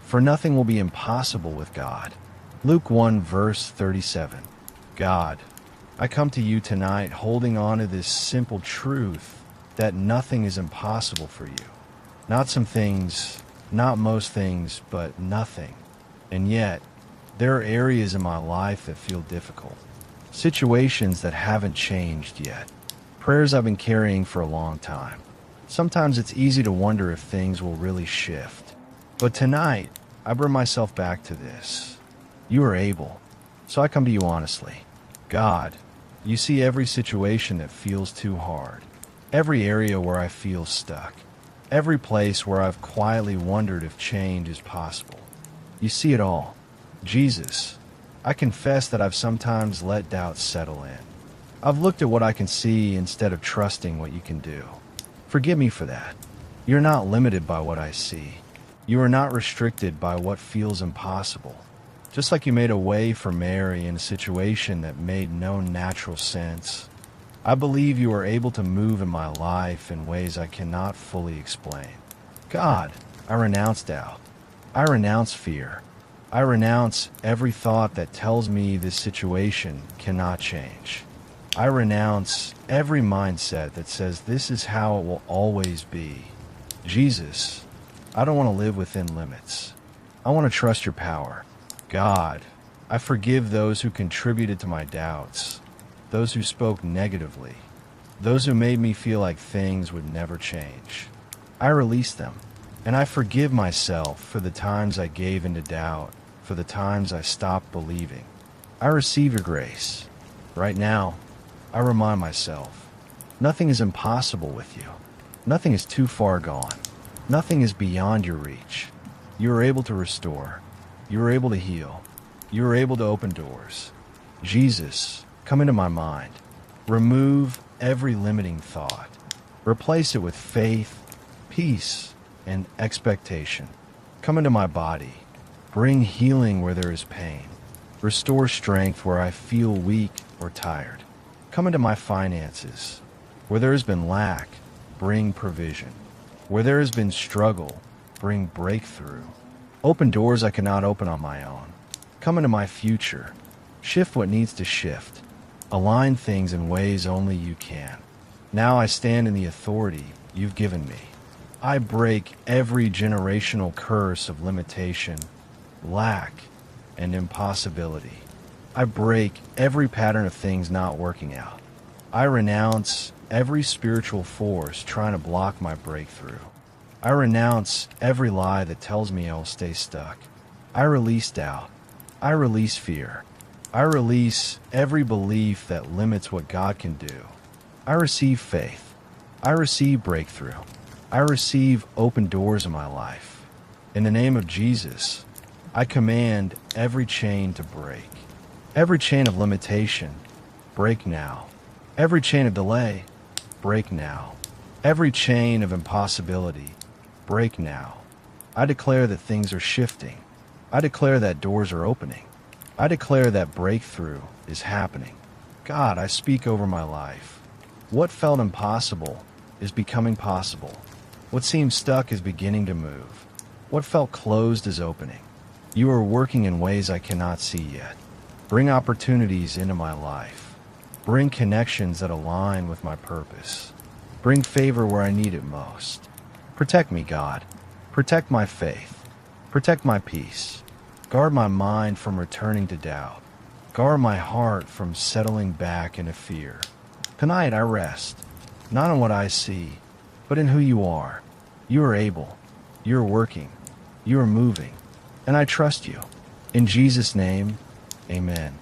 for nothing will be impossible with God. Luke 1 verse 37. God, I come to you tonight holding on to this simple truth that nothing is impossible for you. Not some things, not most things, but nothing. And yet, there are areas in my life that feel difficult. Situations that haven't changed yet. Prayers I've been carrying for a long time. Sometimes it's easy to wonder if things will really shift. But tonight, I bring myself back to this. You are able. So I come to you honestly. God, you see every situation that feels too hard. Every area where I feel stuck. Every place where I've quietly wondered if change is possible. You see it all. Jesus, I confess that I've sometimes let doubt settle in. I've looked at what I can see instead of trusting what you can do. Forgive me for that. You're not limited by what I see. You are not restricted by what feels impossible. Just like you made a way for Mary in a situation that made no natural sense, I believe you are able to move in my life in ways I cannot fully explain. God, I renounce doubt. I renounce fear. I renounce every thought that tells me this situation cannot change. I renounce every mindset that says this is how it will always be. Jesus, I don't want to live within limits. I want to trust your power. God, I forgive those who contributed to my doubts, those who spoke negatively, those who made me feel like things would never change. I release them, and I forgive myself for the times I gave into doubt, for the times I stopped believing. I receive your grace. Right now, I remind myself, nothing is impossible with you. Nothing is too far gone. Nothing is beyond your reach. You are able to restore. You are able to heal. You are able to open doors. Jesus, come into my mind. Remove every limiting thought. Replace it with faith, peace, and expectation. Come into my body. Bring healing where there is pain. Restore strength where I feel weak or tired. Come into my finances. Where there has been lack, bring provision. Where there has been struggle, bring breakthrough. Open doors I cannot open on my own. Come into my future. Shift what needs to shift. Align things in ways only you can. Now I stand in the authority you've given me. I break every generational curse of limitation, lack, and impossibility. I break every pattern of things not working out. I renounce every spiritual force trying to block my breakthrough. I renounce every lie that tells me I will stay stuck. I release doubt. I release fear. I release every belief that limits what God can do. I receive faith. I receive breakthrough. I receive open doors in my life. In the name of Jesus, I command every chain to break. Every chain of limitation, break now. Every chain of delay, break now. Every chain of impossibility, break now. I declare that things are shifting. I declare that doors are opening. I declare that breakthrough is happening. God, I speak over my life. What felt impossible is becoming possible. What seemed stuck is beginning to move. What felt closed is opening. You are working in ways I cannot see yet. Bring opportunities into my life. Bring connections that align with my purpose. Bring favor where I need it most. Protect me, God. Protect my faith. Protect my peace. Guard my mind from returning to doubt. Guard my heart from settling back into fear. Tonight I rest, not on what I see, but in who you are. You are able. You are working. You are moving. And I trust you. In Jesus' name, amen.